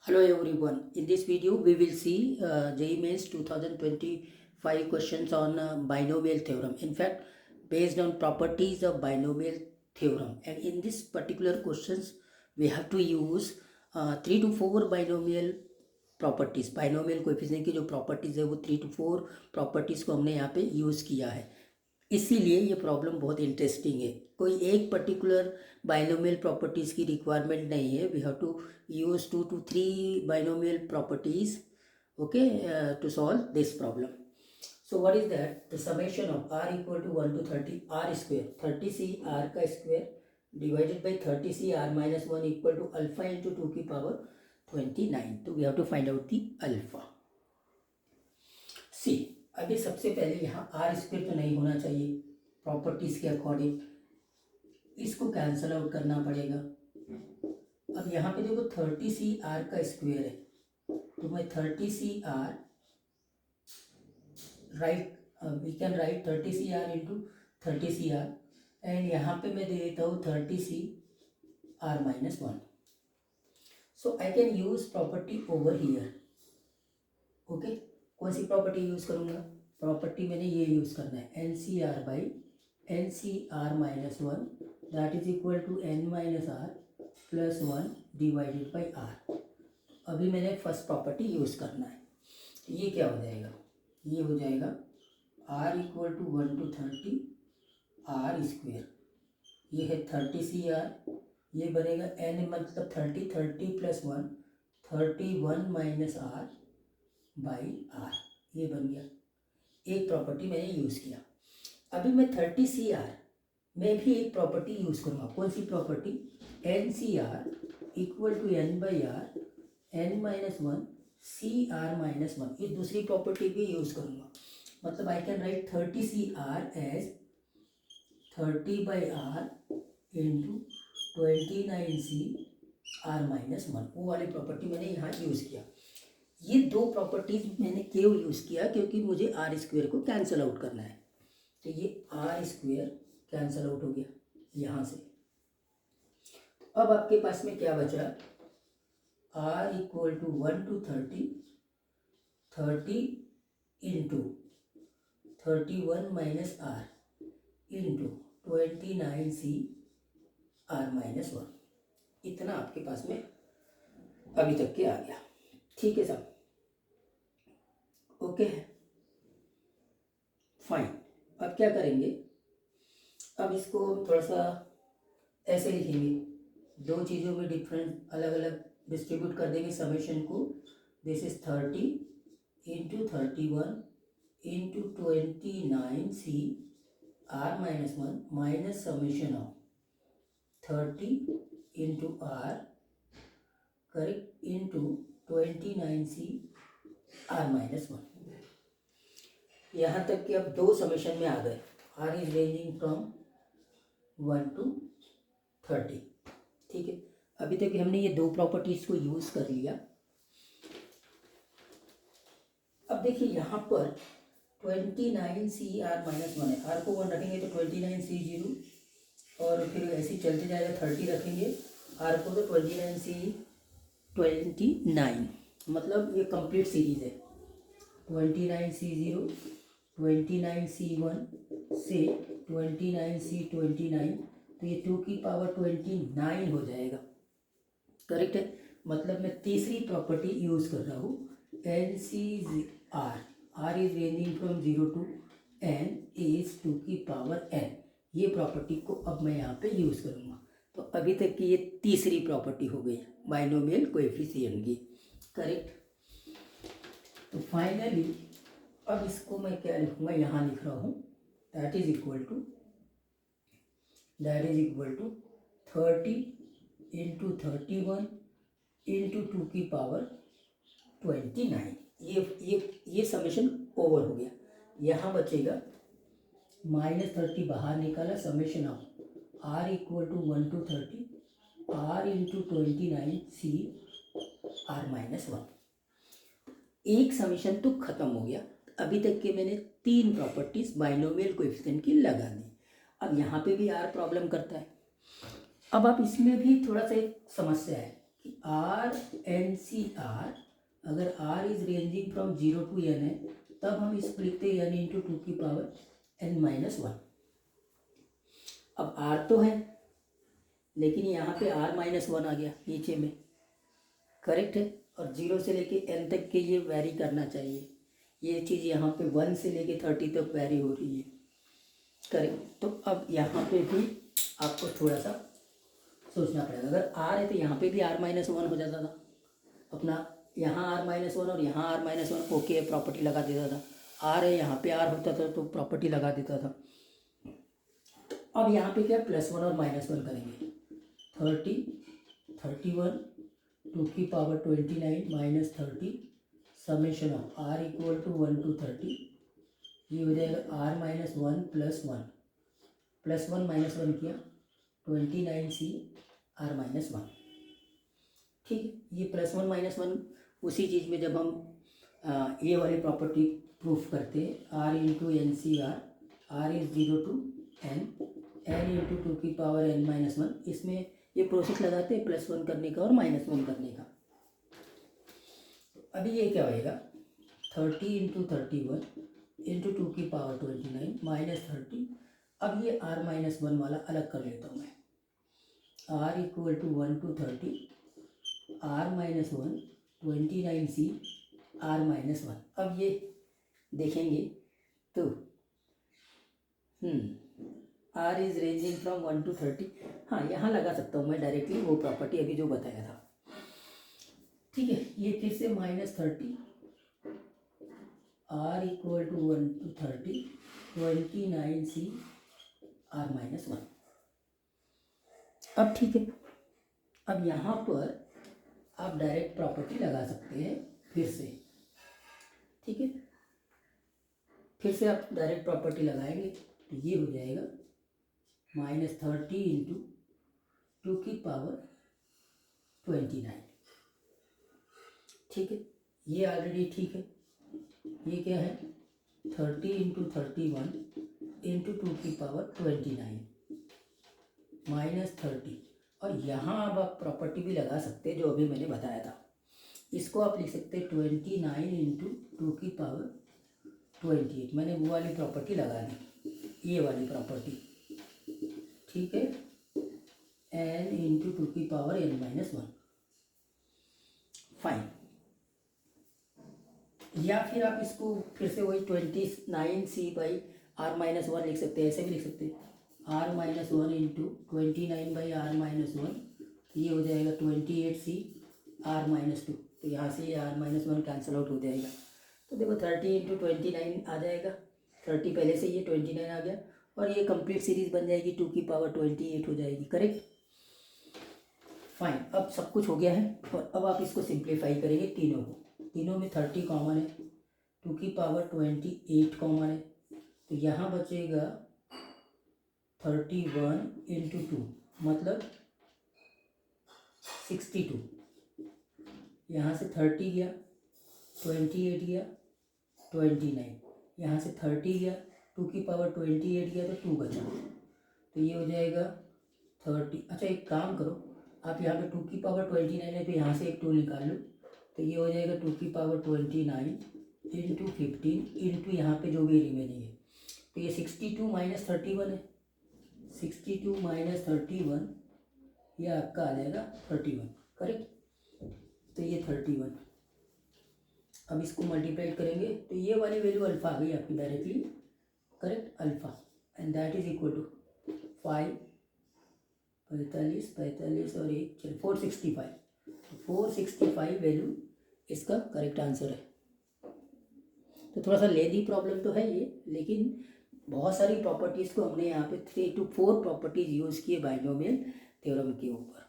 Hello everyone. In this video, we will see JEE Mains 2025 questions on binomial theorem. In fact, based on properties of binomial theorem. And in this particular questions, we have to use 3 to 4 binomial properties binomial coefficient की जो properties है वो 3 to 4 properties को हमने यहाँ पे use किया है. इसीलिए ये प्रॉब्लम बहुत इंटरेस्टिंग है. कोई एक पर्टिकुलर बाइनोमियल प्रॉपर्टीज़ की रिक्वायरमेंट नहीं है. We have to use 2 to 3 binomial properties to solve this problem. So what is that? The summation of r equal to 1 to 30 r square 30c r का square divided by 30c r minus 1 equal to alpha into 2 की power 29. तो we have to find out the alpha. See, अभी सबसे पहले यहाँ are square तो नहीं होना चाहिए प्रॉपर्टीज के अकॉर्डिंग, इसको कैंसल आउट करना पड़ेगा. अब यहाँ पे देखो 30c r का स्क्वेयर है, तो मैं 30c r right we can write 30c r into 30c r and यहाँ पे मैं दे देता हूँ 30c r minus 1. So I can use property over here. Okay, कौन सी प्रॉपर्टी यूज करूँगा? प्रॉपर्टी मैंने ये यूज करना है n C r by n C R minus 1 that is equal to n minus r plus 1 divided by r. अभी मैंने first property use करना है. ये क्या हो जाएगा? ये हो जाएगा r equal to 1 to 30 r square. ये है 30c r, ये बनेगा n मतलब 30 plus 1 31 minus r by r. ये बन गया. एक प्रॉपर्टी मैंने यूज़ किया. अभी मैं 30c r में भी एक प्रॉपर्टी यूज़ करूँगा. कौन सी property? N C R equal to N by R N minus 1 C are minus 1. ये दूसरी प्रॉपर्टी भी यूज़ करूँगा. मतलब I can write 30c r as 30 by R into 29c r minus 1. वो वाली प्रॉपर्टी मैंने यहाँ यूज़ किया. ये दो प्रॉपर्टीज मैंने क्यों यूज़ किया? क्योंकि मुझे आर स्क्वेयर को कैंसिल आउट करना है. तो ये आर स्क्वेयर कैंसिल आउट हो गया यहाँ से. तो अब आपके पास में क्या बचा? R equal to 1 to 30 into 31 minus r into 29c r minus 1. इतना आपके पास में अभी तक के आ गया. ठीक है सब? ओके है, फाइन. अब क्या करेंगे? अब इसको थोड़ा सा ऐसे लिखेंगे. दो चीज़ों में डिफरेंस अलग अलग डिस्ट्रीब्यूट कर देंगे समेशन को. This is 30 into 31 into 29c r minus 1 minus summation of 30 into r correct into 29c r minus 1. यहाँ तक कि अब दो समेशन में आ गए. r is ranging from 1 to 30. ठीक है, अभी तक हमने ये दो प्रॉपर्टीज को यूज कर लिया. अब देखिए यहाँ पर 29c r माइनस 1 है. r को 1 रखेंगे तो 29c 0 और फिर ऐसे ही चलते जाएगा. 30 रखेंगे r को तो 29 मतलब ये कंप्लीट सीरीज है. 29c0 29c1 से 29c29 तो ये 2 की पावर 29 हो जाएगा. करेक्ट है? मतलब मैं तीसरी प्रॉपर्टी यूज कर रहा हूँ n C r. R is ranging from 0 to n is 2 की पावर n. ये प्रॉपर्टी को अब मैं यहाँ पे यूज करूँगा. तो अभी तक की ये तीसरी प्रॉपर्टी हो गई बाइनोमियल कोएफिशिएंट की. करेक्ट? तो फाइनली अब इसको मैं क्या लिखूँगा? यहाँ लिख रहा हूँ that is equal to 30 into 31 into 2 की पावर 29. ये समेशन ओवर हो गया. यहाँ बचेगा -30 बाहर निकाला. Summation of r equal to 1 to 30 r into 29c r minus 1. एक समेशन तो खत्म हो गया. अभी तक के मैंने तीन प्रॉपर्टीज बाइनोमियल कोएफिशिएंट की लगा दी. अब यहाँ पे भी r प्रॉब्लम करता है. अब आप इसमें भी थोड़ा सा एक समस्या है आर एन सी आर, अगर r is ranging from 0 to n है, तब हम इसको लिखते हैं n इंटू टू की पावर n-1। अब आर तो है, लेकिन यहाँ पे r-1 आ गया नीचे में, करेक्ट है। और 0 से लेके n तक के ये वैरी करना चाहिए, ये चीज़ यहाँ पे 1 से लेके 30 तक वैरी हो रही है, करेक्ट। तो अब यहाँ पे भी आपको थोड़ा सा सोचना पड़ेगा। अगर r है तो यहाँ पे भी r-1 हो जाता था अपना, यहाँ r-1 और यहाँ r-1, ओके प्रॉपर्टी लगा देता था। r है, यहाँ पे r होता था तो प्रॉपर्टी लगा देता था। अब यहाँ पे क्या +1 और -1 करेंगे, 30, 31, टू की power 29 minus 30, summation of r equal to 1 to 30, ये हो जाएगा r-1 +1 -1 किया 29c r-1। ठीक है, ये +1 -1 उसी चीज़ में जब हम ये वाली प्रॉपर्टी प्रूफ करते हैं, r into n C r is 0 to n, n into two की पावर n-1, इसमें ये प्रोसेस लगाते हैं +1 करने का और -1 करने का। अभी ये क्या होएगा, 30 इंटू 31 इंटू टू की पावर 29 माइनस 30। अब ये r-1 वाला अलग कर लेता हूँ मैं, r equal to 1 to 30, r-1 29c r-1। अब ये देखेंगे तो r is ranging from 1 to 30, हाँ यहाँ लगा सकता हूँ मैं डायरेक्टली वो प्रॉपर्टी अभी जो बताया था। ठीक है, ये फिर से -30, r equal to 1 to 30, 29c r-1। अब ठीक है, अब यहाँ पर आप डायरेक्ट प्रॉपर्टी लगा सकते हैं फिर से। ठीक है, फिर से आप डायरेक्ट प्रॉपर्टी लगाएंगे तो ये हो जाएगा -30 इंटू टू की पावर 29। ठीक है, ये ऑलरेडी ठीक है। ये क्या है, 30 इंटू 31 इंटू टू की पावर 29 -30। और यहाँ अब आप प्रॉपर्टी भी लगा सकते हैं जो अभी मैंने बताया था, इसको आप लिख सकते हैं 29 इंटू टू की पावर 28। मैंने वो वाली प्रॉपर्टी लगा दी, ये वाली प्रॉपर्टी। ठीक है, n इंटू टू की पावर n-1, फाइन। या फिर आप इसको फिर से वही 29c बाई r-1 लिख सकते हैं, ऐसे भी लिख सकते हैं, r-1 इंटू 29 बाई r-1, ये हो जाएगा 28c r-2। तो यहाँ से r-1 कैंसिल आउट हो जाएगा। तो देखो 30 इंटू 29 आ जाएगा, 30 पहले से ये 29 आ गया, और ये कंप्लीट सीरीज बन जाएगी, टू की पावर 28 हो जाएगी, करेक्ट, फाइन। अब सब कुछ हो गया है, और अब आप इसको सिंप्लीफाई करेंगे तीनों को। तीनों में 30 कॉमन है, टू की पावर 28 कॉमन है, तो यहाँ बचेगा 31 इंटू 2 मतलब 62। यहाँ से 30 गया, 28 गया, 29, यहाँ से 30 गया, टू की पावर 28 गया तो 2 बचा, तो ये हो जाएगा 30। अच्छा एक काम करो, आप यहाँ पे टू की पावर 29 है तो यहाँ से एक 2 निकाल लो, तो ये हो जाएगा टू की पावर 29 इंटू 15 इंटू यहाँ पे जो भी रिमेनिंग है, तो ये 62 माइनस 31 है, 62 माइनस 31 ये आपका आ जाएगा 31, करेक्ट। तो ये 31, अब इसको मल्टीप्लाई करेंगे तो ये वाली वैल्यू अल्फा आ गई आपकी directly, correct, alpha, and that is equal to 5, 45 और 1 चलो 465। 465 वैल्यू इसका करेक्ट आंसर है। तो थोड़ा सा लेंदी प्रॉब्लम तो है ये, लेकिन बहुत सारी प्रॉपर्टीज़ को हमने यहाँ पे 3 to 4 प्रॉपर्टीज़ यूज़ किए बाइनोमियल थ्योरम के ऊपर।